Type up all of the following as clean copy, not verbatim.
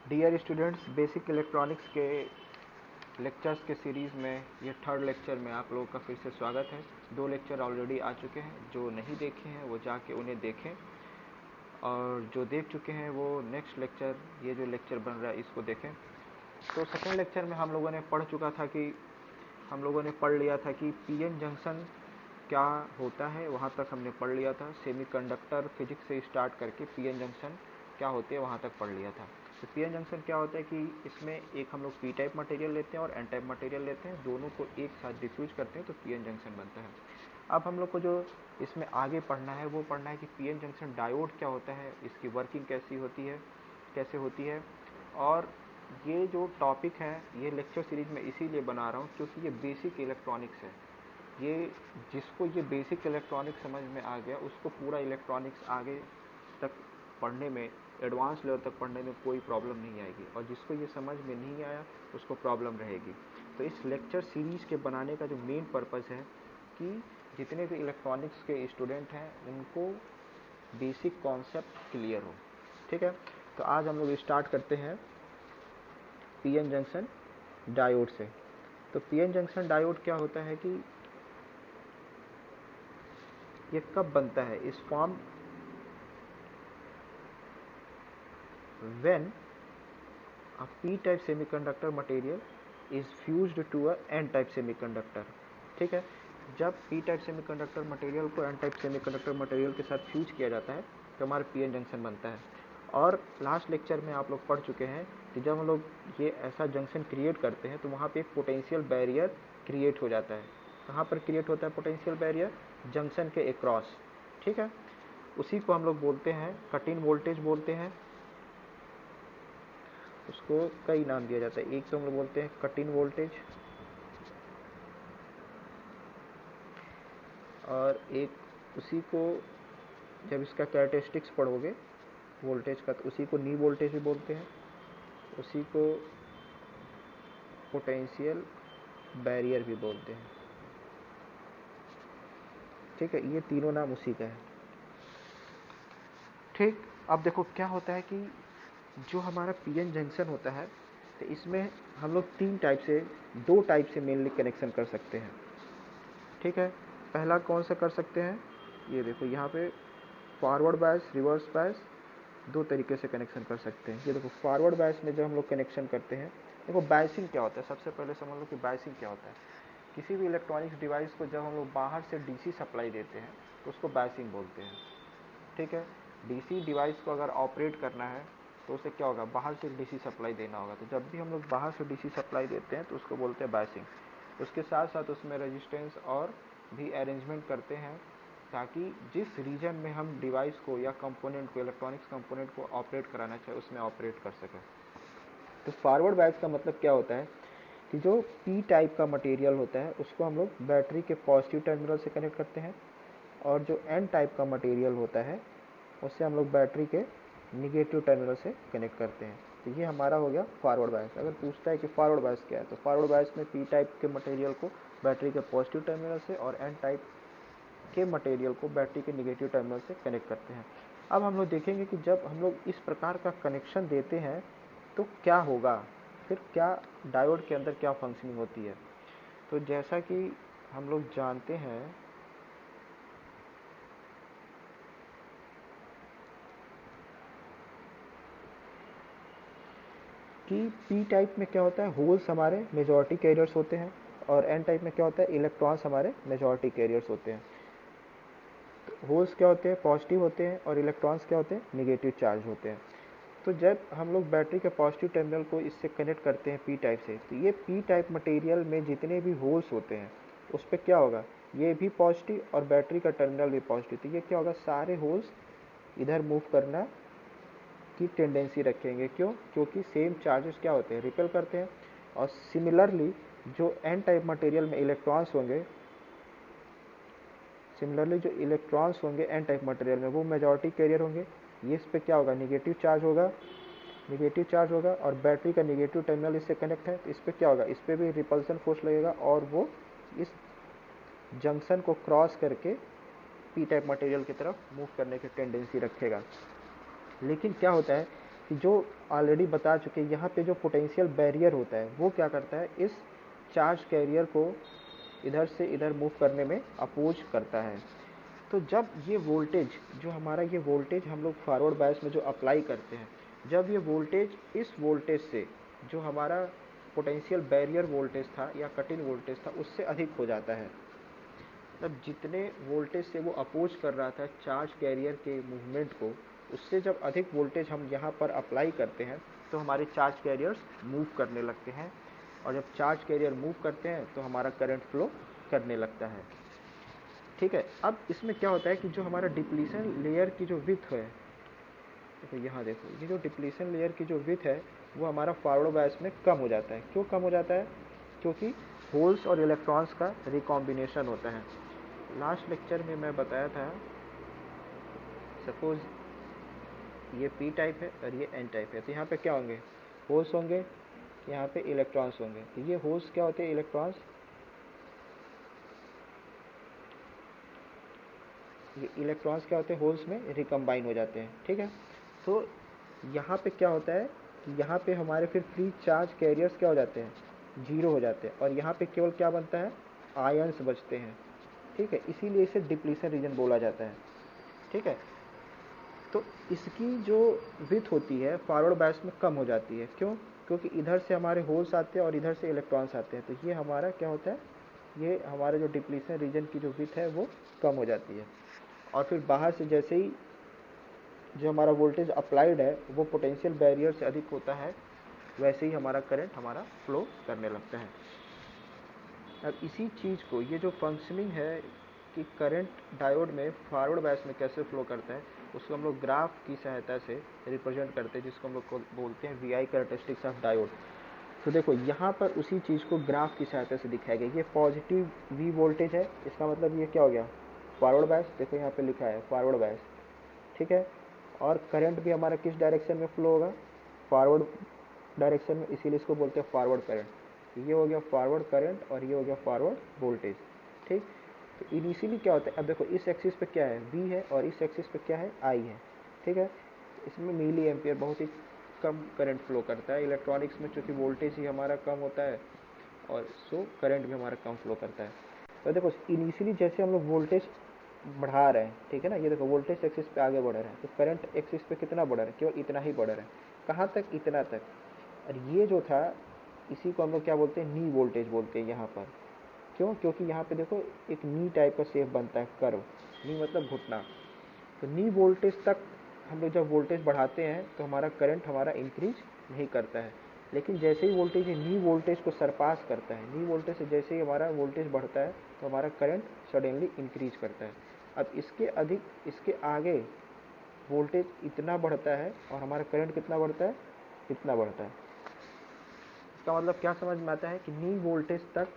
Dear students, basic electronics के lectures के series में ये थर्ड लेक्चर में आप लोगों का फिर से स्वागत है। 2 लेक्चर ऑलरेडी आ चुके हैं, जो नहीं देखे हैं वो जाके उन्हें देखें, और जो देख चुके हैं वो नेक्स्ट लेक्चर, ये जो लेक्चर बन रहा है इसको देखें। तो सेकेंड लेक्चर में हम लोगों ने पढ़ लिया था कि पीएन जंक्शन क्या होता है, वहाँ तक हमने पढ़ लिया था। सेमीकंडक्टर फिजिक्स से स्टार्ट करके पीएन जंक्शन क्या होते हैं वहाँ तक पढ़ लिया था। तो पीएन जंक्शन क्या होता है कि इसमें एक हम लोग पी टाइप मटेरियल लेते हैं और एन टाइप मटेरियल लेते हैं, दोनों को एक साथ डिफ्यूज करते हैं तो पीएन जंक्शन बनता है। अब हम लोग को जो इसमें आगे पढ़ना है वो पढ़ना है कि पीएन जंक्शन डायोड क्या होता है, इसकी वर्किंग कैसे होती है। और ये जो टॉपिक है ये लेक्चर सीरीज में इसीलिए बना रहा हूँ क्योंकि ये बेसिक इलेक्ट्रॉनिक्स है। जिसको ये बेसिक इलेक्ट्रॉनिक्स समझ में आ गया उसको पूरा इलेक्ट्रॉनिक्स आगे तक पढ़ने में, एडवांस लेवल तक पढ़ने में कोई प्रॉब्लम नहीं आएगी, और जिसको ये समझ में नहीं आया उसको प्रॉब्लम रहेगी। तो इस लेक्चर सीरीज़ के बनाने का जो मेन पर्पज़ है कि जितने भी इलेक्ट्रॉनिक्स के स्टूडेंट हैं उनको बेसिक कॉन्सेप्ट क्लियर हो। ठीक है, तो आज हम लोग स्टार्ट करते हैं पीएन जंक्शन डायोड से। तो पीएन जंक्शन डायोड क्या होता है कि ये कब बनता है, इस form when a p-type semiconductor material is fused to a n-type semiconductor। ठीक है, जब p-type semiconductor material को n-type semiconductor material के साथ फ्यूज किया जाता है तो हमारा पीएन जंक्शन बनता है। और लास्ट लेक्चर में आप लोग पढ़ चुके हैं कि जब हम लोग ये ऐसा जंक्शन क्रिएट करते हैं तो वहाँ पे एक पोटेंशियल बैरियर क्रिएट हो जाता है। कहाँ पर क्रिएट होता है पोटेंशियल बैरियर? जंक्शन के अक्रॉस। ठीक है, उसी को हम लोग बोलते हैं कट इन वोल्टेज बोलते हैं। उसको कई नाम दिया जाता है, एक तो हम लोग बोलते हैं कट इन वोल्टेज, और एक उसी को जब इसका कैरेक्टरिस्टिक्स पढ़ोगे वोल्टेज का तो उसी को नी वोल्टेज भी बोलते हैं, उसी को पोटेंशियल बैरियर भी बोलते हैं। ठीक है, ये तीनों नाम उसी का है। ठीक, अब देखो क्या होता है कि जो हमारा पीएन जंक्शन होता है तो इसमें हम लोग दो टाइप से मेनली कनेक्शन कर सकते हैं। ठीक है, पहला कौन सा कर सकते हैं, ये देखो यहाँ पे फॉरवर्ड बायस, रिवर्स बायस, दो तरीके से कनेक्शन कर सकते हैं। ये देखो फॉरवर्ड बायस में जब हम लोग कनेक्शन करते हैं, देखो बायसिंग क्या होता है, सबसे पहले समझ लो कि बायसिंग क्या होता है। किसी भी इलेक्ट्रॉनिक्स डिवाइस को जब हम लोग बाहर से डीसी सप्लाई देते हैं तो उसको बायसिंग बोलते हैं। ठीक है, डीसी डिवाइस को अगर ऑपरेट करना है तो उसे क्या होगा, बाहर से डीसी सप्लाई देना होगा। तो जब भी हम लोग बाहर से डीसी सप्लाई देते हैं तो उसको बोलते हैं बायसिंग। उसके साथ साथ उसमें रेजिस्टेंस और भी अरेंजमेंट करते हैं ताकि जिस रीजन में हम डिवाइस को या कंपोनेंट को, इलेक्ट्रॉनिक्स कंपोनेंट को ऑपरेट कराना चाहे उसमें ऑपरेट कर सकें। तो फॉरवर्ड बायस का मतलब क्या होता है कि जो पी टाइप का मटेरियल होता है उसको हम लोग बैटरी के पॉजिटिव टर्मिनल से कनेक्ट करते हैं, और जो एन टाइप का मटेरियल होता है उससे हम लोग बैटरी के निगेटिव टर्मिनल से कनेक्ट करते हैं। तो ये हमारा हो गया फॉरवर्ड बायस। अगर पूछता है कि फॉरवर्ड बायस क्या है, तो फॉरवर्ड बायस में पी टाइप के मटेरियल को बैटरी के पॉजिटिव टर्मिनल से और एन टाइप के मटेरियल को बैटरी के निगेटिव टर्मिनल से कनेक्ट करते हैं। अब हम लोग देखेंगे कि जब हम लोग इस प्रकार का कनेक्शन देते हैं तो क्या होगा, फिर क्या डायोड के अंदर क्या फंक्शनिंग होती है। तो जैसा कि हम लोग जानते हैं कि पी टाइप में क्या होता है, होल्स हमारे मेजॉरिटी कैरियर्स होते हैं, और एन टाइप में क्या होता है, इलेक्ट्रॉन्स हमारे मेजॉरिटी कैरियर्स होते हैं। तो होल्स क्या होते हैं, पॉजिटिव होते हैं, और इलेक्ट्रॉन्स क्या होते हैं, निगेटिव चार्ज होते हैं। तो जब हम लोग बैटरी के पॉजिटिव टर्मिनल को इससे कनेक्ट करते हैं पी टाइप से, तो ये पी टाइप मटेरियल में जितने भी होल्स होते हैं उस पर क्या होगा, ये भी पॉजिटिव और बैटरी का टर्मिनल भी पॉजिटिव। तो ये क्या होगा, सारे होल्स इधर मूव करना की टेंडेंसी रखेंगे। क्यों? क्योंकि सेम चार्जेस क्या होते हैं, रिपेल करते हैं। और सिमिलरली जो एन टाइप मटेरियल में इलेक्ट्रॉन्स होंगे एन टाइप मटेरियल में वो मेजॉरिटी कैरियर होंगे। ये इस पर क्या होगा, निगेटिव चार्ज होगा, और बैटरी का निगेटिव टर्मिनल इससे कनेक्ट है तो इस पर क्या होगा, इस पर भी रिपल्सन फोर्स लगेगा, और वो इस जंक्शन को क्रॉस करके पी टाइप मटेरियल की तरफ मूव करने की टेंडेंसी रखेगा। लेकिन क्या होता है कि जो ऑलरेडी बता चुके, यहाँ पे जो पोटेंशियल बैरियर होता है वो क्या करता है, इस चार्ज कैरियर को इधर से इधर मूव करने में अपोज करता है। तो जब ये वोल्टेज, जो हमारा ये वोल्टेज हम लोग फॉरवर्ड बायस में जो अप्लाई करते हैं, जब ये वोल्टेज इस वोल्टेज से, जो हमारा पोटेंशियल बैरियर वोल्टेज था या कट इन वोल्टेज था, उससे अधिक हो जाता है, तब जितने वोल्टेज से वो अपोज कर रहा था चार्ज कैरियर के मूवमेंट को, उससे जब अधिक वोल्टेज हम यहाँ पर अप्लाई करते हैं तो हमारे चार्ज कैरियर्स मूव करने लगते हैं, और जब चार्ज कैरियर मूव करते हैं तो हमारा करंट फ्लो करने लगता है। ठीक है, अब इसमें क्या होता है कि जो हमारा डिप्लीशन लेयर की जो विड्थ है, देखो यहाँ देखो, ये जो डिप्लीशन लेयर की जो विड्थ है वो हमारा फॉरवर्ड बायस में कम हो जाता है। क्यों कम हो जाता है? क्योंकि होल्स और इलेक्ट्रॉन्स का रिकॉम्बिनेशन होता है। लास्ट लेक्चर में मैं बताया था, सपोज ये पी टाइप है और ये एन टाइप है, तो यहाँ पे क्या होंगे, होल्स होंगे, यहाँ पे इलेक्ट्रॉन्स होंगे। तो ये होल्स क्या होते हैं, इलेक्ट्रॉन्स, ये इलेक्ट्रॉन्स क्या होते हैं, होल्स में रिकम्बाइन हो जाते हैं। ठीक है, तो यहाँ पे क्या होता है कि यहाँ पे हमारे फिर फ्री चार्ज कैरियर्स क्या हो जाते हैं, जीरो हो जाते हैं, और यहाँ पे केवल क्या बनता है, आयंस बचते हैं। ठीक है, इसीलिए इसे डिप्लीशन रीजन बोला जाता है। ठीक है, तो इसकी जो विड्थ होती है फॉरवर्ड बायस में कम हो जाती है। क्यों? क्योंकि इधर से हमारे होल्स आते हैं और इधर से इलेक्ट्रॉन्स आते हैं, तो ये हमारा क्या होता है, ये हमारे जो डिप्लीशन रीजन की जो विड्थ है वो कम हो जाती है। और फिर बाहर से जैसे ही जो हमारा वोल्टेज अप्लाइड है वो पोटेंशियल बैरियर से अधिक होता है, वैसे ही हमारा करंट हमारा फ्लो करने लगता है। अब इसी चीज़ को, ये जो फंक्शनिंग है कि करंट डायोड में फॉरवर्ड बायस में कैसे फ्लो करता है, उसको हम लोग ग्राफ की सहायता से रिप्रेजेंट करते हैं, जिसको हम लोग बोलते हैं VI कैरेक्टरिस्टिक्स ऑफ डायोड। तो देखो यहाँ पर उसी चीज़ को ग्राफ की सहायता से दिखाया गया। ये पॉजिटिव V वोल्टेज है, इसका मतलब ये क्या हो गया, फॉरवर्ड बायस। देखो यहाँ पे लिखा है फॉरवर्ड बायस। ठीक है, और करंट भी हमारा किस डायरेक्शन में फ्लो होगा, फॉरवर्ड डायरेक्शन में, इसीलिए इसको बोलते हैं फॉरवर्ड करंट। ये हो गया फॉरवर्ड करंट और ये हो गया फॉरवर्ड वोल्टेज। ठीक, तो इनिशियली क्या होता है, अब देखो इस एक्सिस पे क्या है, V है, और इस एक्सिस पे क्या है, I है। ठीक है, इसमें मिली एम्पियर बहुत ही कम करंट फ्लो करता है। इलेक्ट्रॉनिक्स में चूँकि वोल्टेज ही हमारा कम होता है और सो करंट भी हमारा कम फ्लो करता है। तो देखो इनिशियली जैसे हम लोग वोल्टेज बढ़ा रहे हैं, ठीक है ना, ये देखो वोल्टेज एक्सिस पे आगे बढ़ रहे हैं, तो करंट एक्सिस पे कितना बढ़ रहा है, केवल इतना ही बढ़ रहा है। कहाँ तक, इतना तक। और ये जो था, इसी को हम लोग क्या बोलते हैं, नी वोल्टेज बोलते हैं यहाँ पर। क्यों? क्योंकि यहाँ पे देखो एक नी टाइप का शेप बनता है, कर्व, नी मतलब घुटना। तो नी वोल्टेज तक हम लोग जब वोल्टेज बढ़ाते हैं तो हमारा करंट हमारा इंक्रीज नहीं करता है। लेकिन जैसे ही वोल्टेज नी वोल्टेज को सरपास करता है, नी वोल्टेज से जैसे ही हमारा वोल्टेज बढ़ता है तो हमारा करंट सडनली इंक्रीज करता है। अब इसके अधिक, इसके आगे वोल्टेज इतना बढ़ता है और हमारा करंट कितना बढ़ता है, इतना बढ़ता है। इसका मतलब क्या समझ में आता है कि नी वोल्टेज तक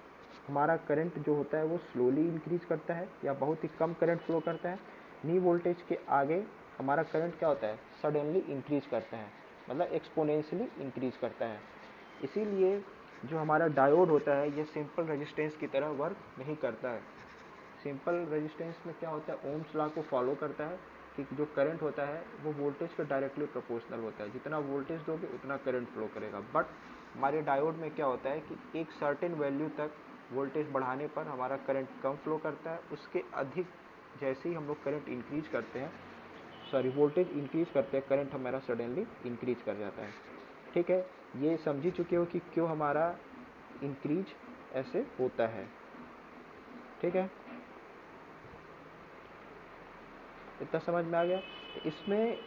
हमारा करंट जो होता है वो स्लोली इंक्रीज करता है या बहुत ही कम करंट फ्लो करता है। नी वोल्टेज के आगे हमारा करंट क्या होता है, सडनली इंक्रीज करता है, मतलब एक्सपोनेंशियली इंक्रीज करता है। इसीलिए जो हमारा डायोड होता है ये सिंपल रेजिस्टेंस की तरह वर्क नहीं करता है। सिंपल रेजिस्टेंस में क्या होता है, ओम्स लॉ को फॉलो करता है कि जो करंट होता है वो वोल्टेज के डायरेक्टली प्रोपोर्शनल होता है, जितना वोल्टेज दोगे उतना करंट फ्लो करेगा। बट हमारे डायोड में क्या होता है कि एक सर्टेन वैल्यू तक वोल्टेज बढ़ाने पर हमारा करंट कम फ्लो करता है, उसके अधिक जैसे ही हम लोग करंट इंक्रीज करते हैं, सॉरी वोल्टेज इंक्रीज करते हैं, करंट हमारा सडनली इंक्रीज कर जाता है। ठीक है, ये समझ ही चुके हो कि क्यों हमारा इंक्रीज ऐसे होता है। ठीक है, इतना समझ में आ गया। इसमें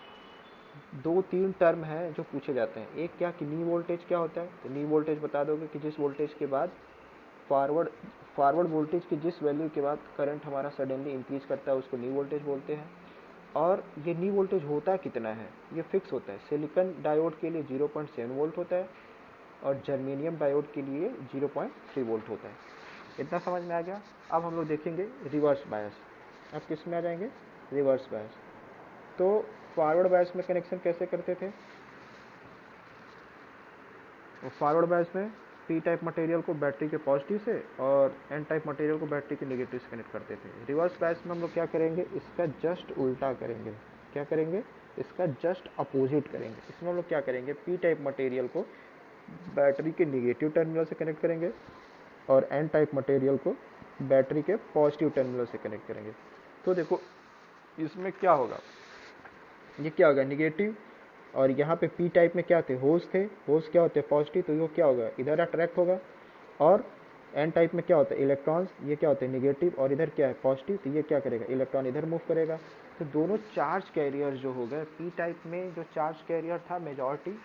दो तीन टर्म है जो पूछे जाते हैं। एक क्या कि नी वोल्टेज क्या होता है, तो नी वोल्टेज बता दोगे कि जिस वोल्टेज के बाद फॉरवर्ड वोल्टेज की जिस वैल्यू के बाद करंट हमारा सडनली इंक्रीज करता है उसको नी वोल्टेज बोलते हैं। और ये नी वोल्टेज होता कितना है, ये फिक्स होता है। सिलिकॉन डायोड के लिए 0.7 वोल्ट होता है और जर्मेनियम डायोड के लिए 0.3 वोल्ट होता है। इतना समझ में आ गया। अब हम लोग देखेंगे रिवर्स बायस। अब किस में आ जाएंगे, रिवर्स बायस। तो फॉरवर्ड बायस में कनेक्शन कैसे करते थे, फॉरवर्ड बायस में पी टाइप मटेरियल को बैटरी के पॉजिटिव से और एन टाइप मटेरियल को बैटरी के नेगेटिव से कनेक्ट करते थे। रिवर्स बायस में हम लोग क्या करेंगे, इसका जस्ट उल्टा करेंगे। क्या करेंगे, इसका जस्ट अपोजिट करेंगे। इसमें हम लोग क्या करेंगे, पी टाइप मटेरियल को बैटरी के निगेटिव टर्मिनल से कनेक्ट करेंगे और एन टाइप मटेरियल को बैटरी के पॉजिटिव टर्मिनल से कनेक्ट करेंगे। तो देखो इसमें क्या होगा, ये क्या होगा निगेटिव, और यहाँ पे पी टाइप में क्या थे, होल्स थे, होल्स क्या होते हैं पॉजिटिव, तो ये क्या होगा इधर अट्रैक्ट होगा। और एन टाइप में क्या होता है इलेक्ट्रॉन्स, ये क्या होते हैं निगेटिव, और इधर क्या है पॉजिटिव, तो ये क्या करेगा इलेक्ट्रॉन इधर मूव करेगा। तो दोनों चार्ज कैरियर जो हो गए, पी टाइप में जो चार्ज कैरियर था मेजॉरिटी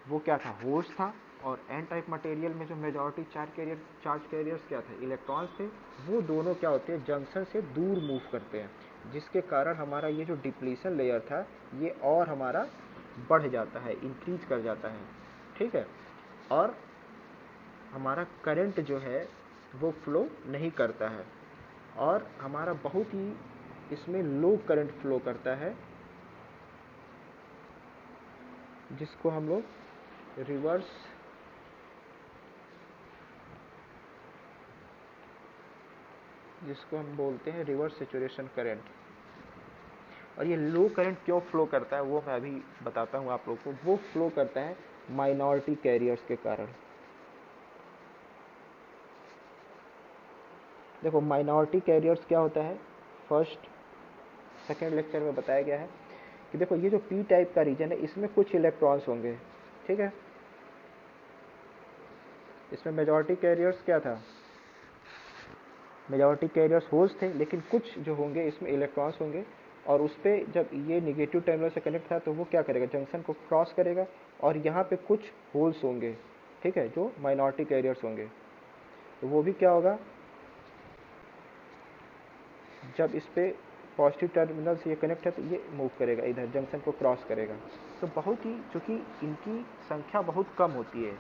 वो क्या था, होल्स था, और एन टाइप मटेरियल में जो मेजॉरिटी चार्ज कैरियर्स क्या थे, इलेक्ट्रॉन्स थे। वो दोनों क्या होते हैं जंक्शन से दूर मूव करते हैं, जिसके कारण हमारा ये जो डिप्लीशन लेयर था ये और हमारा बढ़ जाता है, इंक्रीज कर जाता है, ठीक है। और हमारा करंट जो है वो फ्लो नहीं करता है, और हमारा बहुत ही इसमें लो करंट फ्लो करता है, जिसको हम लोग रिवर्स जिसको हम बोलते हैं रिवर्स सैचुरेशन करंट। और ये लो करंट क्यों फ्लो करता है वो मैं अभी बताता हूँ आप लोग को। वो फ्लो करता है माइनॉरिटी कैरियर्स के कारण। देखो माइनॉरिटी कैरियर्स क्या होता है, फर्स्ट सेकेंड लेक्चर में बताया गया है कि देखो ये जो पी टाइप का रीजन है इसमें कुछ इलेक्ट्रॉन्स होंगे, ठीक है। इसमें मेजॉरिटी कैरियर्स क्या था, मेजॉरिटी कैरियर्स होल्स थे, लेकिन कुछ जो होंगे इसमें इलेक्ट्रॉन्स होंगे। और उस पर जब ये निगेटिव टर्मिनल से कनेक्ट था तो वो क्या करेगा जंक्शन को क्रॉस करेगा, और यहाँ पे कुछ होल्स होंगे, ठीक है, जो माइनॉरिटी कैरियर्स होंगे। तो वो भी क्या होगा, जब इस पे पॉजिटिव टर्मिनल से ये कनेक्ट है तो ये मूव करेगा इधर, जंक्शन को क्रॉस करेगा। तो बहुत ही, चूँकि इनकी संख्या बहुत कम होती है,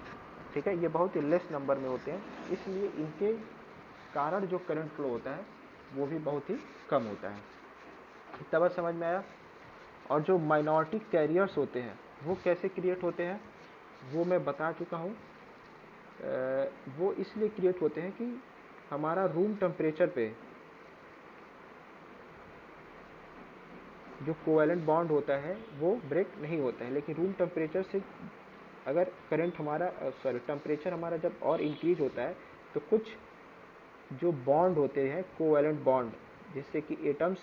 ठीक है, ये बहुत ही लेस नंबर में होते हैं, इसलिए इनके कारण जो करंट फ्लो होता है वो भी बहुत ही कम होता है। इतना बात समझ में आया। और जो माइनॉरिटी कैरियर्स होते हैं वो कैसे क्रिएट होते हैं वो मैं बता चुका हूँ। वो इसलिए क्रिएट होते हैं कि हमारा रूम टेम्परेचर पे जो कोवैलेंट बॉन्ड होता है वो ब्रेक नहीं होता है, लेकिन रूम टेम्परेचर से अगर करंट हमारा टेम्परेचर हमारा जब और इंक्रीज होता है तो कुछ जो बॉन्ड होते हैं कोवैलेंट बॉन्ड जिससे कि एटम्स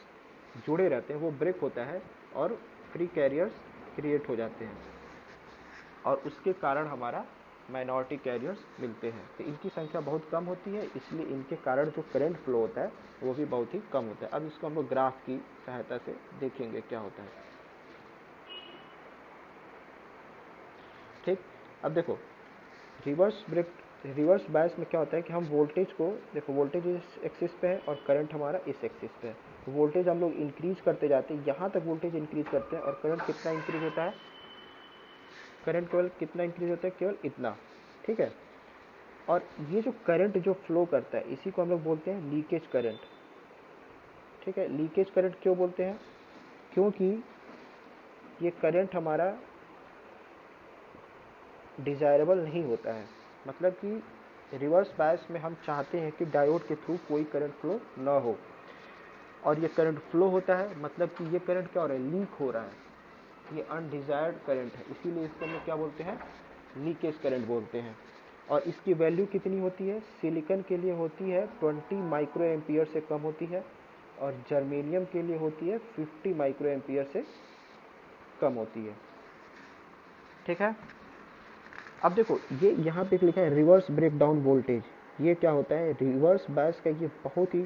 जुड़े रहते हैं वो ब्रेक होता है और फ्री कैरियर्स क्रिएट हो जाते हैं, और उसके कारण हमारा माइनॉरिटी कैरियर्स मिलते हैं। तो इनकी संख्या बहुत कम होती है, इसलिए इनके कारण जो करंट फ्लो होता है वो भी बहुत ही कम होता है। अब इसको हम लोग ग्राफ की सहायता से देखेंगे क्या होता है, ठीक। अब देखो रिवर्स बायस में क्या होता है कि हम वोल्टेज को, देखो वोल्टेज इस एक्सिस पे है और करंट हमारा इस एक्सिस पे है। तो वोल्टेज हम लोग इंक्रीज करते जाते हैं, यहाँ तक वोल्टेज इंक्रीज करते हैं, और करंट कितना इंक्रीज होता है, करंट केवल कितना इंक्रीज होता है, केवल इतना, ठीक है। और ये जो करंट जो फ्लो करता है इसी को हम लोग बोलते हैं लीकेज करंट, ठीक है। लीकेज करंट क्यों बोलते हैं, क्योंकि ये करंट हमारा डिजायरेबल नहीं होता है। मतलब कि रिवर्स बायस में हम चाहते हैं कि डायोड के थ्रू कोई करंट फ्लो ना हो, और ये करंट फ्लो होता है, मतलब कि ये करंट क्या हो रहा है, लीक हो रहा है, ये अनडिजायर्ड करंट है, इसीलिए इसको हम लोग क्या बोलते हैं, लीकेज करंट बोलते हैं। और इसकी वैल्यू कितनी होती है, सिलिकॉन के लिए होती है 20 माइक्रो एम्पियर से कम होती है, और जर्मेनियम के लिए होती है 50 माइक्रो एम्पियर से कम होती है, ठीक है। अब देखो ये यहाँ पे लिखा है रिवर्स ब्रेक डाउन वोल्टेज। ये क्या होता है, रिवर्स बायस का ये बहुत ही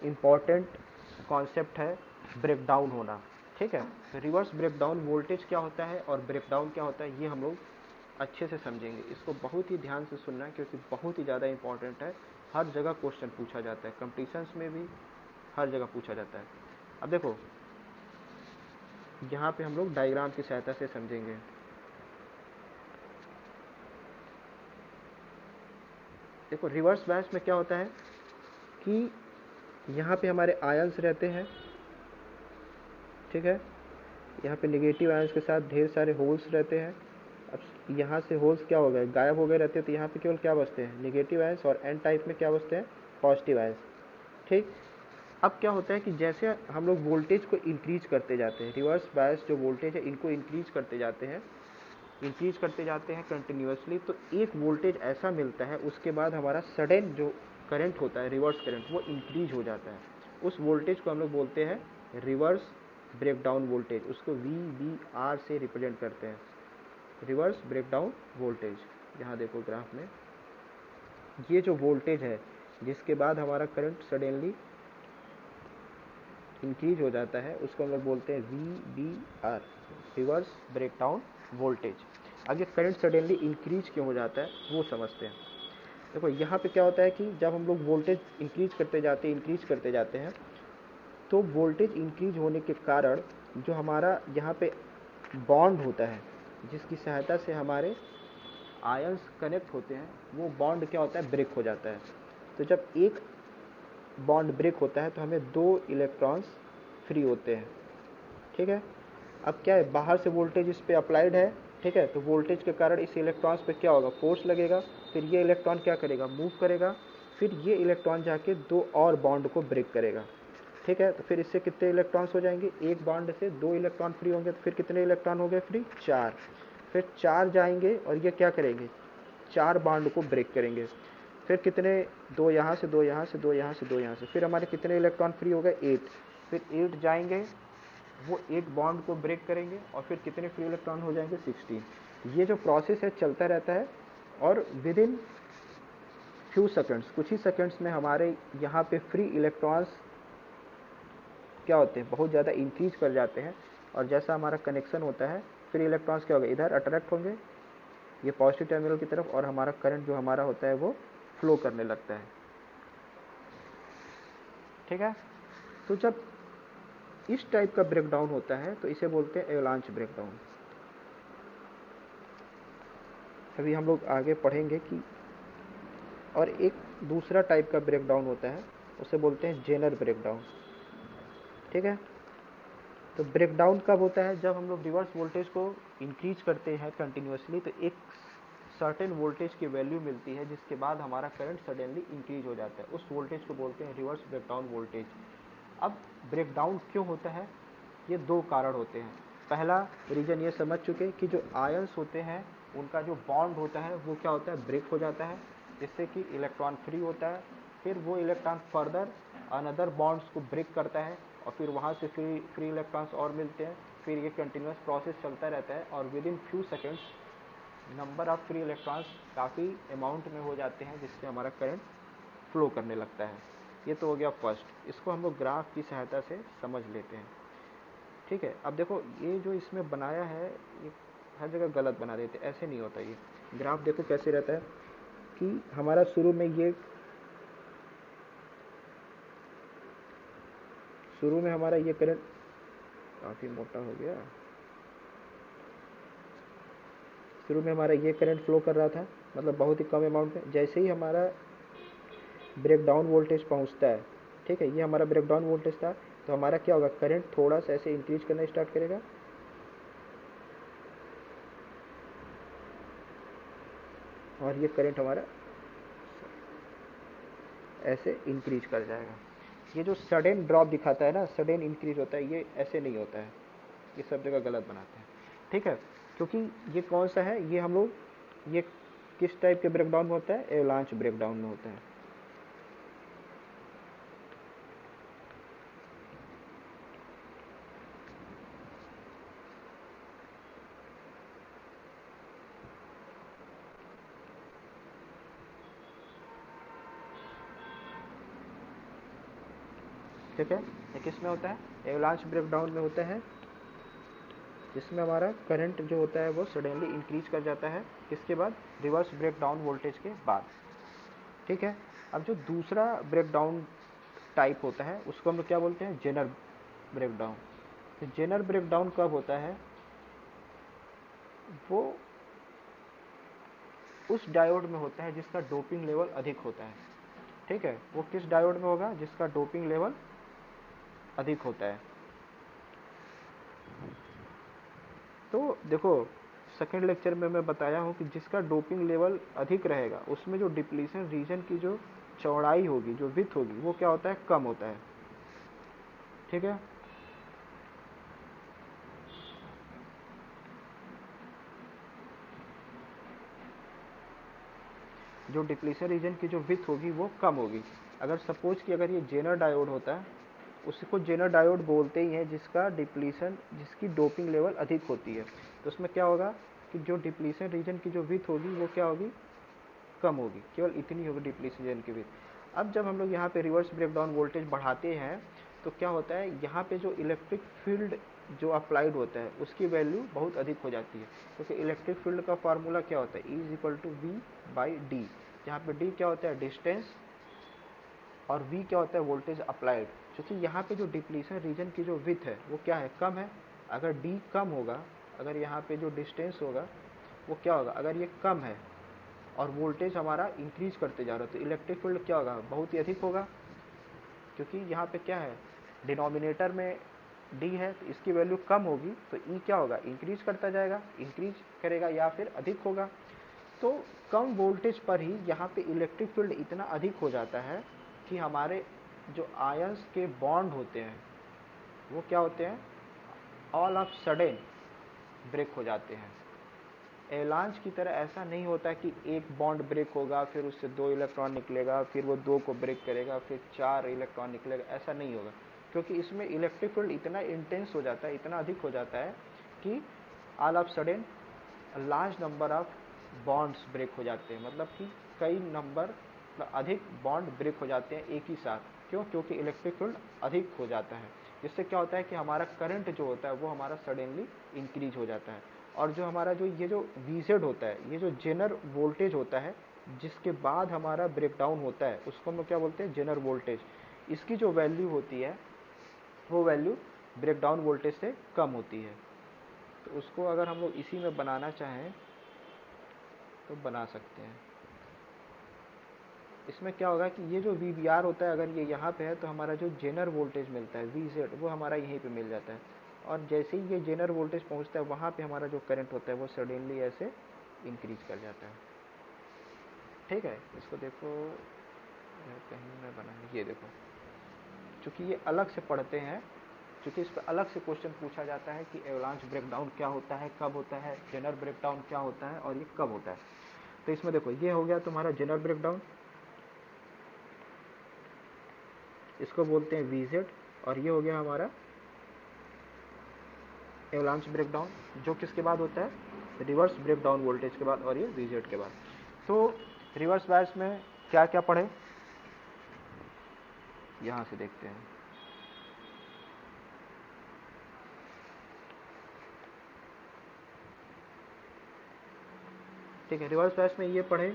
इम्पॉर्टेंट कॉन्सेप्ट है, ब्रेक डाउन होना, ठीक है। तो रिवर्स ब्रेक डाउन वोल्टेज क्या होता है और ब्रेक डाउन क्या होता है ये हम लोग अच्छे से समझेंगे। इसको बहुत ही ध्यान से सुनना है क्योंकि बहुत ही ज़्यादा इंपॉर्टेंट है, हर जगह क्वेश्चन पूछा जाता है, कंपटीशंस में भी हर जगह पूछा जाता है। अब देखो यहाँ पे हम लोग डायग्राम की सहायता से समझेंगे। देखो रिवर्स बायस में क्या होता है कि यहाँ पे हमारे आयंस रहते हैं, ठीक है। यहाँ पे नेगेटिव आयंस के साथ ढेर सारे होल्स रहते हैं। अब यहाँ से होल्स क्या हो गए, गायब हो गए रहते हैं, तो यहाँ पे केवल क्या बचते हैं, नेगेटिव आयंस, और एन टाइप में क्या बचते हैं, पॉजिटिव आयंस, ठीक। अब क्या होता है कि जैसे हम लोग वोल्टेज को इंक्रीज करते जाते हैं, रिवर्स बायस जो वोल्टेज है इनको इंक्रीज करते जाते हैं, कंटिन्यूसली, तो एक वोल्टेज ऐसा मिलता है, उसके बाद हमारा सडन जो करंट होता है, रिवर्स करंट, वो इंक्रीज हो जाता है। उस वोल्टेज को हम लोग बोलते हैं रिवर्स ब्रेकडाउन वोल्टेज, उसको VBR से रिप्रेजेंट करते हैं, रिवर्स ब्रेकडाउन वोल्टेज। यहाँ देखो ग्राफ में ये जो वोल्टेज है जिसके बाद हमारा करंट सडनली इंक्रीज हो जाता है, उसको हम लोग बोलते हैं VBR, रिवर्स ब्रेकडाउन वोल्टेज। अब ये करंट सडनली इंक्रीज क्यों हो जाता है वो समझते हैं। देखो यहाँ पे क्या होता है कि जब हम लोग वोल्टेज इंक्रीज करते जाते हैं, तो वोल्टेज इंक्रीज होने के कारण जो हमारा यहाँ पे बॉन्ड होता है, जिसकी सहायता से हमारे आयंस कनेक्ट होते हैं, वो बॉन्ड क्या होता है, ब्रेक हो जाता है। तो जब एक बॉन्ड ब्रेक होता है तो हमें 2 इलेक्ट्रॉन्स फ्री होते हैं। ठीक है, अब क्या है, बाहर से वोल्टेज इस पे अप्लाइड है, ठीक है, तो वोल्टेज के कारण इस इलेक्ट्रॉन्स पे क्या होगा, फोर्स लगेगा, फिर ये इलेक्ट्रॉन क्या करेगा, मूव करेगा, फिर ये इलेक्ट्रॉन जाके 2 और बॉन्ड को ब्रेक करेगा। ठीक है, तो फिर इससे कितने इलेक्ट्रॉन्स हो जाएंगे, एक बॉन्ड से 2 इलेक्ट्रॉन फ्री होंगे, तो फिर कितने इलेक्ट्रॉन हो गए फ्री, 4। फिर 4 जाएंगे और ये क्या करेंगे, 4 बॉन्ड को ब्रेक करेंगे, फिर कितने, 2 यहाँ से, 2 यहाँ से, 2 यहाँ से, 2 यहाँ से, फिर हमारे कितने इलेक्ट्रॉन फ्री हो गए, 8। फिर 8 जाएंगे, वो एक बॉन्ड को ब्रेक करेंगे और फिर कितने फ्री इलेक्ट्रॉन हो जाएंगे, 16। ये जो प्रोसेस है चलता रहता है, और विद इन फ्यू सेकंड्स, कुछ ही सेकंड्स में हमारे यहाँ पे फ्री इलेक्ट्रॉन्स क्या होते हैं, बहुत ज़्यादा इंक्रीज कर जाते हैं। और जैसा हमारा कनेक्शन होता है, फ्री इलेक्ट्रॉन्स क्या होगा, इधर अट्रैक्ट होंगे ये पॉजिटिव टर्मिनल की तरफ, और हमारा करंट जो हमारा होता है वो फ्लो करने लगता है। ठीक है, तो जब इस टाइप का ब्रेकडाउन होता है तो इसे बोलते हैं एवलांच ब्रेकडाउन। अभी हम लोग आगे पढ़ेंगे कि और एक दूसरा टाइप का ब्रेकडाउन होता है, उसे बोलते हैं जेनर ब्रेकडाउन। ठीक है, तो ब्रेकडाउन कब होता है, जब हम लोग रिवर्स वोल्टेज को इंक्रीज करते हैं कंटिन्यूसली, तो एक सर्टेन वोल्टेज की वैल्यू मिलती है जिसके बाद हमारा करंट सडनली इंक्रीज हो जाता है, उस वोल्टेज को बोलते हैं रिवर्स ब्रेकडाउन वोल्टेज। अब ब्रेकडाउन क्यों होता है, ये 2 कारण होते हैं। पहला रीजन ये समझ चुके कि जो आयंस होते हैं उनका जो बॉन्ड होता है वो क्या होता है, ब्रेक हो जाता है, जिससे कि इलेक्ट्रॉन फ्री होता है, फिर वो इलेक्ट्रॉन फर्दर अनदर बॉन्ड्स को ब्रेक करता है, और फिर वहाँ से फ्री इलेक्ट्रॉन्स और मिलते हैं, फिर ये कंटिन्यूस प्रोसेस चलता रहता है, और with in few seconds number of free electrons काफ़ी अमाउंट में हो जाते हैं, जिससे हमारा करंट फ्लो करने लगता है। ये तो हो गया फर्स्ट, इसको हम लोग ग्राफ की सहायता से समझ लेते हैं। ठीक है, अब देखो ये जो इसमें बनाया है ये हर जगह गलत बना देते, ऐसे नहीं होता। ये ग्राफ देखो कैसे रहता है कि हमारा शुरू में हमारा ये करंट काफ़ी मोटा हो गया, शुरू में हमारा ये करंट फ्लो कर रहा था, मतलब बहुत ही कम अमाउंट में। जैसे ही हमारा ब्रेकडाउन वोल्टेज पहुंचता है, ठीक है, ये हमारा ब्रेकडाउन वोल्टेज था, तो हमारा क्या होगा, करंट थोड़ा सा ऐसे इंक्रीज करना स्टार्ट करेगा, और ये करंट हमारा ऐसे इंक्रीज कर जाएगा। ये जो सडन ड्रॉप दिखाता है ना, सडन इंक्रीज होता है, ये ऐसे नहीं होता है, ये सब जगह गलत बनाते हैं। ठीक है, क्योंकि ये कौन सा है, ये हम लोग ये किस टाइप के ब्रेकडाउन में होता है, एवलांच ब्रेकडाउन में होता है। ठीक है, ये किस में होता है, एवलांच ब्रेकडाउन में होता है, जिसमें हमारा करंट जो होता है वो सडनली इंक्रीज कर जाता है, किसके बाद, रिवर्स ब्रेकडाउन वोल्टेज के बाद। ठीक है, अब जो दूसरा ब्रेकडाउन टाइप होता है उसको हम लोग क्या बोलते हैं, जेनर ब्रेकडाउन। तो जेनर ब्रेकडाउन कब होता है, वो उस डायोड में होता है जिसका डोपिंग लेवल अधिक होता है। ठीक है, वो किस डायोड में होगा, जिसका डोपिंग लेवल अधिक होता है। तो देखो सेकेंड लेक्चर में मैं बताया हूँ कि जिसका डोपिंग लेवल अधिक रहेगा उसमें जो डिप्लीशन रीजन की जो चौड़ाई होगी, जो विड्थ होगी, वो क्या होता है, कम होता है। ठीक है। जो डिप्लीशन रीजन की जो विथ होगी वो कम होगी। अगर सपोज कि अगर ये जेनर डायोड होता है, उसको जेनर डायोड बोलते ही हैं जिसका डिप्लीशन, जिसकी डोपिंग लेवल अधिक होती है। तो उसमें क्या होगा कि जो डिप्लीशन रीजन की जो विथ होगी वो क्या होगी, कम होगी, केवल इतनी होगी डिप्लीशन रीजन की विथ। अब जब हम लोग यहाँ पे रिवर्स ब्रेकडाउन वोल्टेज बढ़ाते हैं तो क्या होता है, यहाँ पे जो इलेक्ट्रिक फील्ड जो अप्लाइड होता है उसकी वैल्यू बहुत अधिक हो जाती है, क्योंकि इलेक्ट्रिक फील्ड का फार्मूला क्या होता है, E equal to V by D, जहाँ पे डी क्या होता है डिस्टेंस और वी क्या होता है वोल्टेज अप्लाइड। क्योंकि यहाँ पे जो डिप्लीशन रीजन की जो विथ है वो क्या है, कम है। अगर डी कम होगा, अगर यहाँ पे जो डिस्टेंस होगा वो क्या होगा, अगर ये कम है और वोल्टेज हमारा इंक्रीज करते जा रहा है तो इलेक्ट्रिक फील्ड क्या होगा, बहुत ही अधिक होगा। क्योंकि यहाँ पे क्या है, डिनोमिनेटर में डी है तो इसकी वैल्यू कम होगी तो ई क्या होगा, इंक्रीज करता जाएगा, इंक्रीज करेगा या फिर अधिक होगा। तो कम वोल्टेज पर ही यहाँ पे इलेक्ट्रिक फील्ड इतना अधिक हो जाता है कि हमारे जो आयंस के बॉन्ड होते हैं वो क्या होते हैं, ऑल ऑफ सडन ब्रेक हो जाते हैं। एवलांच की तरह ऐसा नहीं होता कि एक बॉन्ड ब्रेक होगा फिर उससे 2 इलेक्ट्रॉन निकलेगा, फिर वो 2 को ब्रेक करेगा, फिर 4 इलेक्ट्रॉन निकलेगा, ऐसा नहीं होगा। क्योंकि इसमें इलेक्ट्रिक फील्ड इतना इंटेंस हो जाता है, इतना अधिक हो जाता है कि all of sudden large number of bonds break हो जाते हैं, मतलब कि कई नंबर, मतलब अधिक बॉन्ड ब्रेक हो जाते हैं एक ही साथ। क्यों, क्योंकि इलेक्ट्रिक फील्ड अधिक हो जाता है। जिससे क्या होता है कि हमारा करंट जो होता है वो हमारा सडनली इंक्रीज हो जाता है। और जो हमारा जो ये जो वीजेड होता है, ये जो जेनर वोल्टेज होता है जिसके बाद हमारा ब्रेकडाउन होता है उसको हम लोग क्या बोलते हैं, जेनर वोल्टेज। इसकी जो वैल्यू होती है वो वैल्यू ब्रेकडाउन वोल्टेज से कम होती है। तो उसको अगर हम लोग इसी में बनाना चाहें तो बना सकते हैं। इसमें क्या होगा कि ये जो VBR होता है अगर ये यहाँ पे है तो हमारा जो जेनर वोल्टेज मिलता है VZ वो हमारा यहीं पे मिल जाता है। और जैसे ही ये जेनर वोल्टेज पहुँचता है वहाँ पे हमारा जो करंट होता है वो सडनली ऐसे इंक्रीज कर जाता है। ठीक है, इसको देखो कहीं मैं बना, ये देखो, चूँकि ये अलग से पढ़ते हैं, चूँकि इस पर अलग से क्वेश्चन पूछा जाता है कि एवलांच ब्रेकडाउन क्या होता है, कब होता है, जेनर ब्रेकडाउन क्या होता है और ये कब होता है। तो इसमें देखो ये हो गया तुम्हारा जेनर ब्रेकडाउन, इसको बोलते हैं VZ, और ये हो गया हमारा एवलांच ब्रेकडाउन जो किसके बाद होता है, रिवर्स ब्रेकडाउन वोल्टेज के बाद और ये VZ के बाद। तो रिवर्स बायस में क्या क्या पढ़े, यहाँ से देखते हैं। ठीक है, रिवर्स बायस में ये पढ़े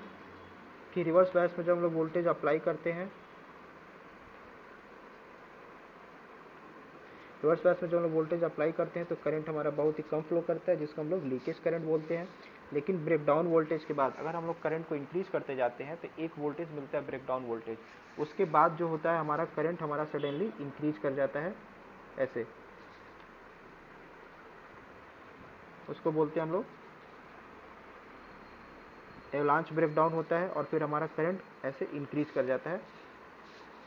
कि रिवर्स बायस में जब हम लोग वोल्टेज अप्लाई करते हैं, रिवर्स बायस में जब हम लोग वोल्टेज अप्लाई करते हैं तो करंट हमारा बहुत ही कम फ्लो करता है जिसको हम लोग लीकेज करंट बोलते हैं। लेकिन ब्रेकडाउन वोल्टेज के बाद अगर हम लोग करंट को इंक्रीज करते जाते हैं तो एक वोल्टेज मिलता है ब्रेकडाउन वोल्टेज, उसके बाद जो होता है हमारा करंट हमारा सडनली इंक्रीज कर जाता है ऐसे, उसको बोलते हैं हम लोग एवलांच ब्रेकडाउन होता है और फिर हमारा करंट ऐसे इंक्रीज कर जाता है।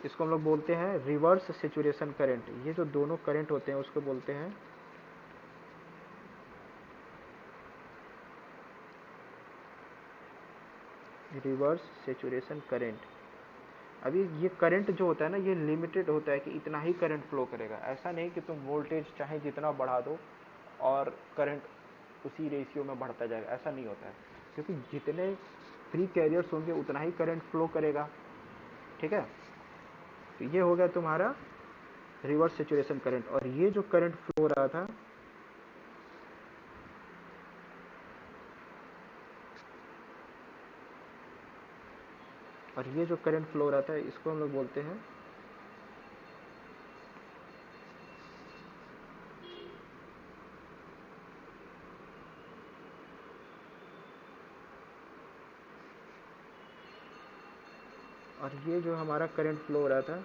इसको हम लोग बोलते हैं रिवर्स सेचुरेशन करंट। ये जो दोनों करंट होते हैं उसको बोलते हैं रिवर्स सेचुरेशन करंट। अभी ये करंट जो होता है ना ये लिमिटेड होता है कि इतना ही करंट फ्लो करेगा। ऐसा नहीं कि तुम वोल्टेज चाहे जितना बढ़ा दो और करंट उसी रेशियो में बढ़ता जाएगा, ऐसा नहीं होता है। क्योंकि जितने फ्री कैरियर्स होंगे उतना ही करंट फ्लो करेगा। ठीक है, तो ये हो गया तुम्हारा रिवर्स सेचुरेशन करंट। और ये जो करंट फ्लो हो रहा था, और ये जो करंट फ्लो हो रहा था इसको हम लोग बोलते हैं और ये जो हमारा करंट फ्लो हो रहा था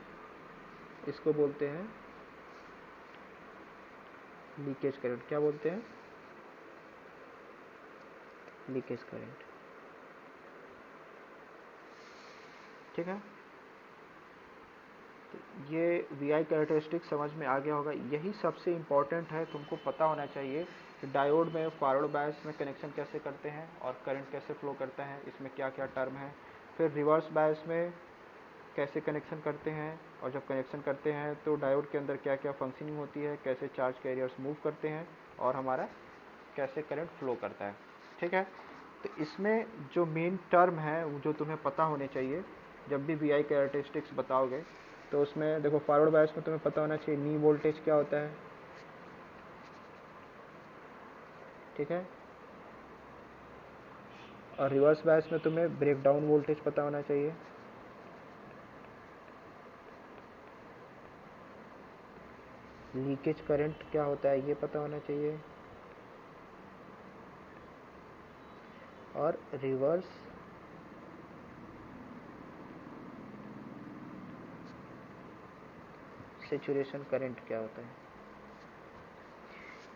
इसको बोलते हैं लीकेज करंट। क्या बोलते हैं, लीकेज करंट। ठीक है, ये वी आई कैरेक्टरिस्टिक समझ में आ गया होगा। यही सबसे इम्पॉर्टेंट है, तुमको पता होना चाहिए कि डायोड में फॉरवर्ड बायस में कनेक्शन कैसे करते हैं और करंट कैसे फ्लो करता है, इसमें क्या क्या टर्म है। फिर रिवर्स बायस में कैसे कनेक्शन करते हैं, और जब कनेक्शन करते हैं तो डायोड के अंदर क्या क्या फंक्शनिंग होती है, कैसे चार्ज कैरियर्स मूव करते हैं, और हमारा कैसे करंट फ्लो करता है। ठीक है, तो इसमें जो मेन टर्म है वो जो तुम्हें पता होने चाहिए जब भी वी आई कैरेक्टरिस्टिक्स बताओगे, तो उसमें देखो फॉरवर्ड बायस में तुम्हें पता होना चाहिए नी वोल्टेज क्या होता है। ठीक है, और रिवर्स बायस में तुम्हें ब्रेकडाउन वोल्टेज पता होना चाहिए। लीकेज करंट क्या होता है ये पता होना चाहिए, और रिवर्स सैचुरेशन करंट क्या होता है,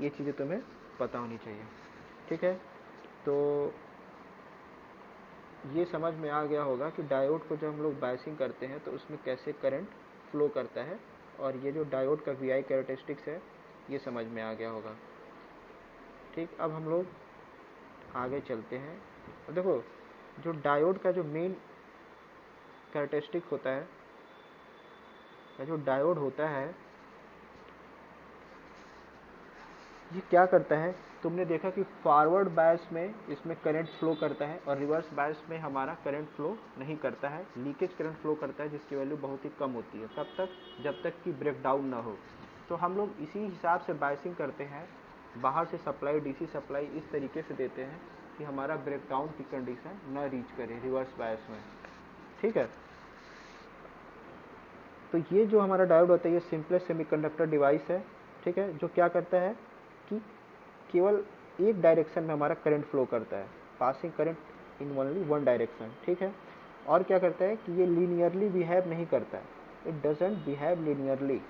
ये चीज़ें तुम्हें पता होनी चाहिए। ठीक है, तो ये समझ में आ गया होगा कि डायोड को जब हम लोग बायसिंग करते हैं तो उसमें कैसे करंट फ्लो करता है, और ये जो डायोड का वी आई कैरेक्टरिस्टिक्स है ये समझ में आ गया होगा। ठीक, अब हम लोग आगे चलते हैं। अब देखो जो डायोड का जो मेन कैरेक्टरिस्टिक होता है, या जो डायोड होता है, ये क्या करता है, तुमने देखा कि फॉरवर्ड बायस में इसमें करंट फ्लो करता है और रिवर्स बायस में हमारा करंट फ्लो नहीं करता है, लीकेज करंट फ्लो करता है जिसकी वैल्यू बहुत ही कम होती है। कब तक, जब तक कि ब्रेकडाउन ना हो। तो हम लोग इसी हिसाब से बायसिंग करते हैं, बाहर से सप्लाई डीसी सप्लाई इस तरीके से देते हैं कि हमारा ब्रेकडाउन की कंडीशन न रीच करे रिवर्स बायस में। ठीक है, तो ये जो हमारा डायोड होता है ये सिंपलेस्ट सेमीकंडक्टर डिवाइस है। ठीक है, जो क्या करता है कि केवल एक डायरेक्शन में हमारा करंट फ्लो करता है, passing current in only one direction. ठीक है, और क्या करता है कि ये लीनियरली बिहेव नहीं करता है, it doesn't behave linearly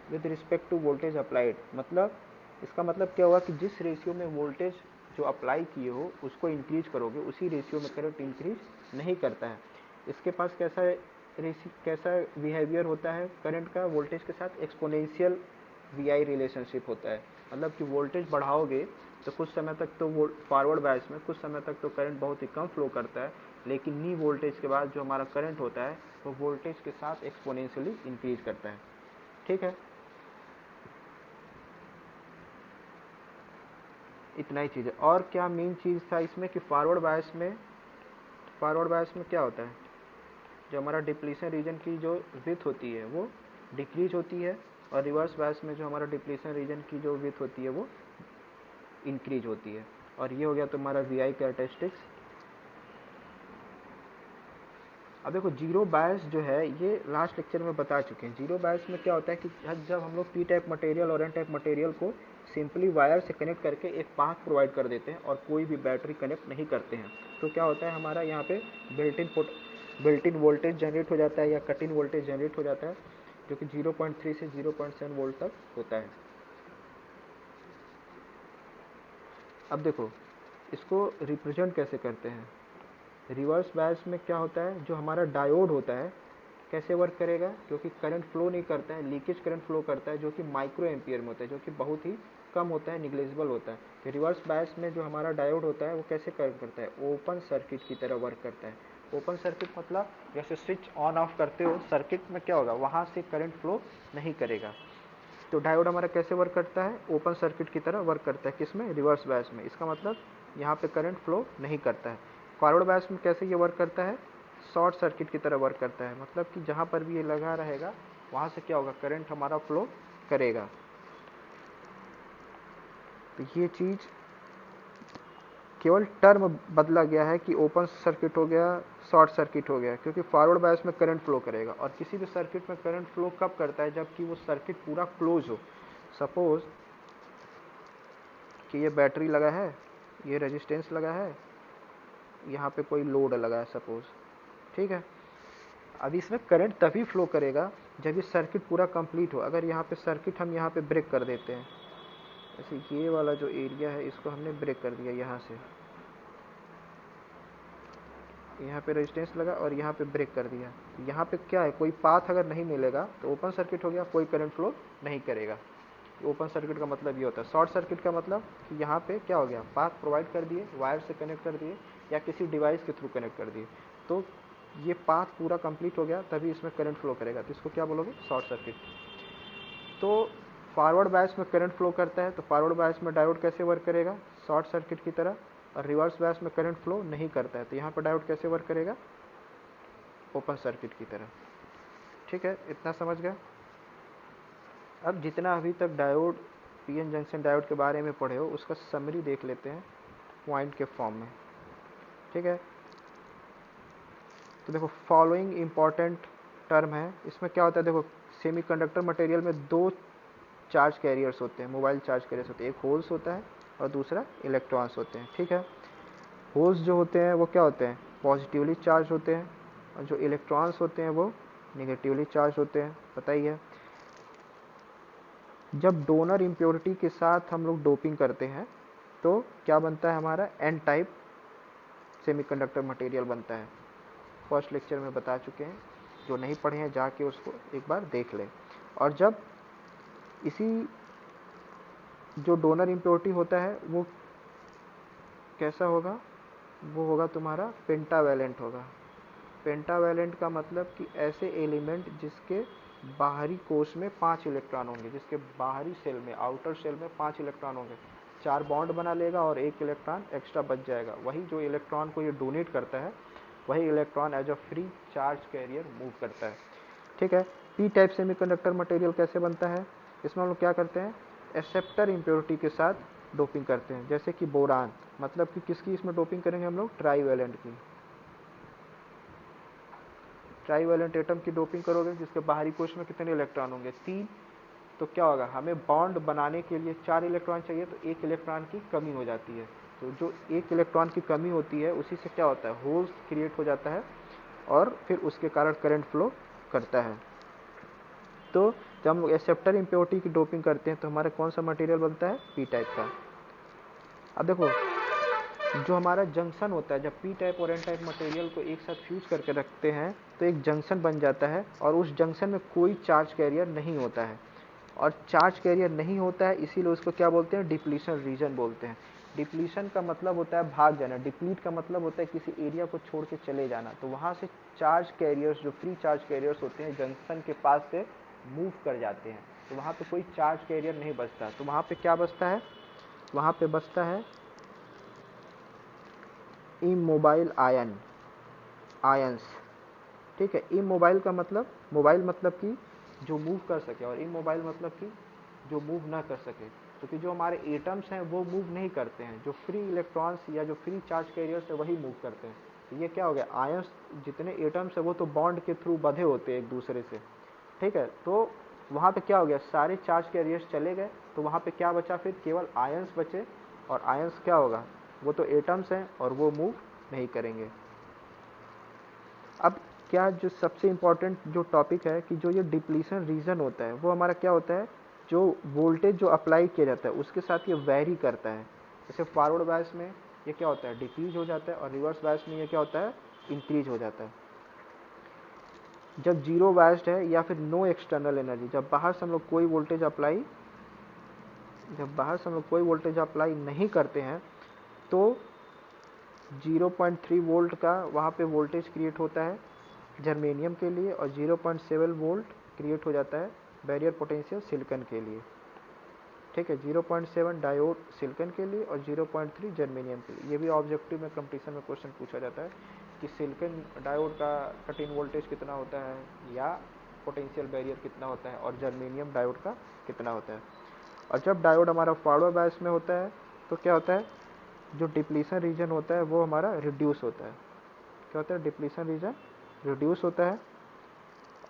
with respect to voltage applied. मतलब इसका मतलब क्या हुआ कि जिस रेशियो में वोल्टेज जो अप्लाई किए हो उसको इंक्रीज करोगे, उसी रेशियो में करंट इंक्रीज नहीं करता है। इसके पास कैसा बिहेवियर होता है करंट का वोल्टेज के साथ, एक्सपोनेंशियल वी आई रिलेशनशिप होता है। मतलब कि वोल्टेज बढ़ाओगे तो कुछ समय तक तो फॉरवर्ड बायस में कुछ समय तक तो करंट बहुत ही कम फ्लो करता है, लेकिन नी वोल्टेज के बाद जो हमारा करंट होता है वो वोल्टेज के साथ एक्सपोनेंशियली इंक्रीज करता है। ठीक है, इतना ही चीज़ है। और क्या मेन चीज़ था इसमें कि फॉरवर्ड बायस में क्या होता है, जो हमारा डिप्लीशन रीजन की जो विड्थ होती है वो डिक्रीज होती है, और रिवर्स बायस में जो हमारा डिप्लीशन रीजन की जो विड्थ होती है वो इंक्रीज होती है। और ये हो गया तुम्हारा वी आई कैरेक्टरिस्टिक्स। अब देखो जीरो बायस जो है ये लास्ट लेक्चर में बता चुके हैं। जीरो बायस में क्या होता है कि जब हम लोग पी टाइप मटेरियल और एन टाइप मटेरियल को सिंपली वायर से कनेक्ट करके एक पाथ प्रोवाइड कर देते हैं और कोई भी बैटरी कनेक्ट नहीं करते हैं, तो क्या होता है हमारा यहाँ पे बिल्ट इन वोल्टेज जनरेट हो जाता है या कट इन वोल्टेज जनरेट हो जाता है, जो कि 0.3 से 0.7 वोल्ट तक होता है। अब देखो इसको रिप्रेजेंट कैसे करते हैं। रिवर्स बायस में क्या होता है, जो हमारा डायोड होता है कैसे वर्क करेगा, क्योंकि करंट फ्लो नहीं करता है, लीकेज करंट फ्लो करता है जो कि माइक्रो एम्पियर में होता है, जो कि बहुत ही कम होता है, निग्लेजिबल होता है। तो रिवर्स बायस में जो हमारा डायोड होता है वो कैसे वर्क करता है, ओपन सर्किट की तरह वर्क करता है। ओपन सर्किट मतलब जैसे स्विच ऑन ऑफ करते हो सर्किट में क्या होगा, वहाँ से करंट फ्लो नहीं करेगा। तो डायोड हमारा कैसे वर्क करता है, ओपन सर्किट की तरह वर्क करता है, किसमें, रिवर्स बायस में। इसका मतलब यहाँ पे करंट फ्लो नहीं करता है। फॉरवर्ड बायस में कैसे ये वर्क करता है, शॉर्ट सर्किट की तरह वर्क करता है, मतलब कि जहाँ पर भी ये लगा रहेगा वहाँ से क्या होगा, करंट हमारा फ्लो करेगा। तो ये चीज़ केवल टर्म बदला गया है कि ओपन सर्किट हो गया, शॉर्ट सर्किट हो गया, क्योंकि फॉरवर्ड बायस में करंट फ्लो करेगा। और किसी भी सर्किट में करंट फ्लो कब करता है, जबकि वो सर्किट पूरा क्लोज हो। सपोज कि ये बैटरी लगा है, ये रेजिस्टेंस लगा है, यहाँ पे कोई लोड लगा है सपोज, ठीक है। अब इसमें करंट तभी फ्लो करेगा जब ये सर्किट पूरा कंप्लीट हो। अगर यहाँ पे सर्किट हम यहाँ पे ब्रेक कर देते हैं, जैसे ये वाला जो एरिया है इसको हमने ब्रेक कर दिया यहाँ से, यहाँ पे रेजिस्टेंस लगा और यहाँ पे ब्रेक कर दिया। यहाँ पे क्या है, कोई पाथ अगर नहीं मिलेगा तो ओपन सर्किट हो गया, कोई करंट फ्लो नहीं करेगा। ओपन सर्किट का मतलब ये होता है। शॉर्ट सर्किट का मतलब कि यहाँ पे क्या हो गया, पाथ प्रोवाइड कर दिए, वायर से कनेक्ट कर दिए या किसी डिवाइस के थ्रू कनेक्ट कर दिए, तो ये पाथ पूरा कंप्लीट हो गया, तभी इसमें करंट फ्लो करेगा, तो इसको क्या बोलोगे, शॉर्ट सर्किट। तो फॉरवर्ड बायस में करंट फ्लो करता है, तो फॉरवर्ड बायस में डायोड कैसे वर्क करेगा, शॉर्ट सर्किट की तरह। और रिवर्स बायस में करंट फ्लो नहीं करता है, तो यहाँ पर डायोड कैसे वर्क करेगा, ओपन सर्किट की तरह। ठीक है, इतना समझ गए। अब जितना अभी तक डायोड, पीएन जंक्शन डायोड के बारे में पढ़े हो, उसका समरी देख लेते हैं पॉइंट के फॉर्म में। ठीक है, तो देखो फॉलोइंग इंपॉर्टेंट टर्म है। इसमें क्या होता है, देखो सेमीकंडक्टर मटेरियल में दो चार्ज कैरियर्स होते हैं, मोबाइल चार्ज कैरियर्स होते हैं, एक होल्स होता है और दूसरा इलेक्ट्रॉन्स होते हैं। ठीक है, होल्स जो होते हैं वो क्या होते हैं, पॉजिटिवली चार्ज होते हैं, और जो इलेक्ट्रॉन्स होते हैं वो निगेटिवली चार्ज होते हैं, पता ही है। जब डोनर इम्प्योरिटी के साथ हम लोग डोपिंग करते हैं तो क्या बनता है, हमारा एन टाइप सेमीकंडक्टर मटेरियल बनता है। फर्स्ट लेक्चर में बता चुके हैं, जो नहीं पढ़े हैं जाके उसको एक बार देख लें। और जब इसी जो डोनर इम्प्योरिटी होता है वो कैसा होगा, वो होगा तुम्हारा पेंटावैलेंट होगा। पेंटावैलेंट का मतलब कि ऐसे एलिमेंट जिसके बाहरी कोश में 5 इलेक्ट्रॉन होंगे, जिसके बाहरी सेल में, आउटर सेल में 5 इलेक्ट्रॉन होंगे, 4 बॉन्ड बना लेगा और 1 इलेक्ट्रॉन एक्स्ट्रा बच जाएगा। वही जो इलेक्ट्रॉन को ये डोनेट करता है, वही electron as a free charge carrier move करता है। ठीक है, पी टाइप सेमीकंडक्टर मटेरियल कैसे बनता है, इसमें हम लोग क्या करते हैं, एक्सेप्टर इम्प्योरिटी के साथ डोपिंग करते हैं। जैसे कि बोरान, मतलब कि किसकी इसमें डोपिंग करेंगे हम लोग, ट्राईवैलेंट की। ट्राईवैलेंट एटम की डोपिंग करोगे जिसके बाहरी कोश में कितने इलेक्ट्रॉन होंगे, 3। तो क्या होगा, हमें बॉन्ड बनाने के लिए 4 इलेक्ट्रॉन चाहिए, तो 1 इलेक्ट्रॉन की कमी हो जाती है। तो जो 1 इलेक्ट्रॉन की कमी होती है उसी से क्या होता है, होल्स क्रिएट हो जाता है और फिर उसके कारण करंट फ्लो करता है। तो जब हम एक्सेप्टर इम्प्योरिटी की डोपिंग करते हैं तो हमारा कौन सा मटेरियल बनता है, पी टाइप का। अब देखो जो हमारा जंक्शन होता है, जब पी टाइप और एन टाइप मटेरियल को एक साथ फ्यूज करके रखते हैं तो एक जंक्शन बन जाता है, और उस जंक्शन में कोई चार्ज कैरियर नहीं होता है। और चार्ज कैरियर नहीं होता है इसीलिए उसको क्या बोलते हैं, डिप्लीशन रीजन बोलते हैं। डिप्लीशन का मतलब होता है भाग जाना, डिप्लीट का मतलब होता है किसी एरिया को छोड़ के चले जाना। तो वहाँ से चार्ज कैरियर्स, जो फ्री चार्ज कैरियर्स होते हैं, जंक्शन के पास से मूव कर जाते हैं, तो वहाँ पे कोई चार्ज कैरियर नहीं बचता। तो वहाँ पे क्या बचता है, वहाँ पे बचता है इमोबाइल आयंस। ठीक है, इमोबाइल का मतलब, मोबाइल मतलब कि जो मूव कर सके, और इमोबाइल मतलब कि जो मूव ना कर सके। क्योंकि जो हमारे एटम्स हैं वो मूव नहीं करते हैं, जो फ्री इलेक्ट्रॉन्स या जो फ्री चार्ज कैरियर्स है वही मूव करते हैं। तो ये क्या हो गया, आयंस, जितने एटम्स है वो तो बॉन्ड के थ्रू बंधे होते हैं एक दूसरे से। ठीक है, तो वहाँ पे क्या हो गया, सारे चार्ज कैरियर्स चले गए, तो वहाँ पे क्या बचा, फिर केवल आयंस बचे। और आयंस क्या होगा, वो तो एटम्स हैं और वो मूव नहीं करेंगे। अब क्या जो सबसे इम्पॉर्टेंट जो टॉपिक है कि जो ये डिप्लीशन रीजन होता है वो हमारा क्या होता है, जो वोल्टेज जो अप्लाई किया जाता है उसके साथ ये वेरी करता है। जैसे फॉरवर्ड बायस में ये क्या होता है, डिक्रीज हो जाता है, और रिवर्स बायस में ये क्या होता है, इंक्रीज हो जाता है। जब जीरो बायस्ड है या फिर नो एक्सटर्नल एनर्जी, जब बाहर से हम लोग कोई वोल्टेज अप्लाई नहीं करते हैं तो 0.3 वोल्ट का वहाँ पे वोल्टेज क्रिएट होता है जर्मेनियम के लिए, और 0.7 वोल्ट क्रिएट हो जाता है बैरियर पोटेंशियल सिलिकॉन के लिए। ठीक है, 0.7 डायोड सिलिकॉन के लिए और 0.3 जर्मेनियम के लिए। ये भी ऑब्जेक्टिव में कंपटीशन में क्वेश्चन पूछा जाता है कि सिलिकॉन डायोड का कट इन वोल्टेज कितना होता है, या पोटेंशियल बैरियर कितना होता है, और जर्मेनियम डायोड का कितना होता है। और जब डायोड हमारा फॉरवर्ड बायस में होता है तो क्या होता है, जो डिप्लीशन रीजन होता है वो हमारा रिड्यूस होता है। क्या होता है, डिप्लीशन रीजन रिड्यूस होता है।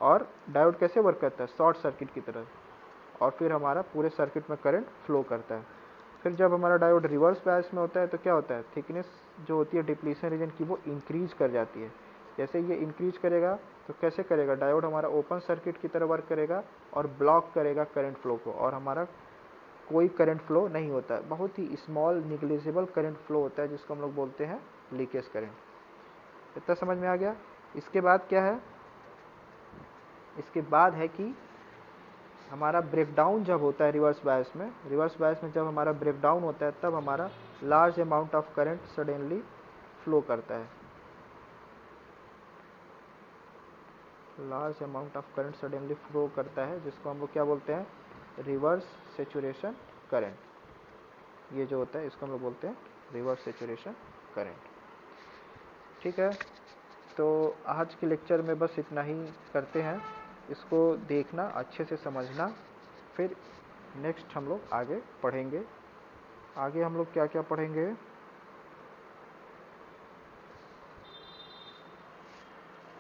और डायोड कैसे वर्क करता है, शॉर्ट सर्किट की तरह, और फिर हमारा पूरे सर्किट में करंट फ्लो करता है। फिर जब हमारा डायोड रिवर्स बायस में होता है तो क्या होता है, थिकनेस जो होती है डिप्लीशन रीजन की वो इंक्रीज कर जाती है। जैसे ये इंक्रीज करेगा तो कैसे करेगा, डायोड हमारा ओपन सर्किट की तरह वर्क करेगा और ब्लॉक करेगा करंट फ्लो को, और हमारा कोई करंट फ्लो नहीं होता है। बहुत ही स्मॉल निग्लिजिबल करंट फ्लो होता है जिसको हम लोग बोलते हैं लीकेज करंट। इतना समझ में आ गया। इसके बाद क्या है, इसके बाद है कि हमारा ब्रेकडाउन जब होता है रिवर्स बायस में, रिवर्स बायस में जब हमारा ब्रेकडाउन होता है तब हमारा large amount of current suddenly flow करता है, large amount of current suddenly flow करता है, जिसको हम लोग क्या बोलते हैं, रिवर्स सेचुरेशन करंट। ये जो होता है इसको हम लोग बोलते हैं रिवर्स सेचुरेशन करंट। ठीक है, तो आज के लेक्चर में बस इतना ही करते हैं, इसको देखना, अच्छे से समझना, फिर नेक्स्ट हम लोग आगे पढ़ेंगे। आगे हम लोग क्या क्या पढ़ेंगे,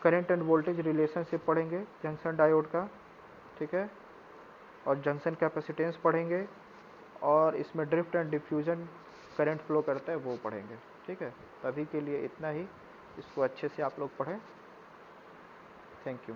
करंट एंड वोल्टेज रिलेशनशिप पढ़ेंगे जंक्शन डायोड का, ठीक है, और जंक्शन कैपेसिटेंस पढ़ेंगे, और इसमें drift and diffusion current flow करता है वो पढ़ेंगे। ठीक है, तो अभी के लिए इतना ही, इसको अच्छे से आप लोग पढ़ें। Thank you.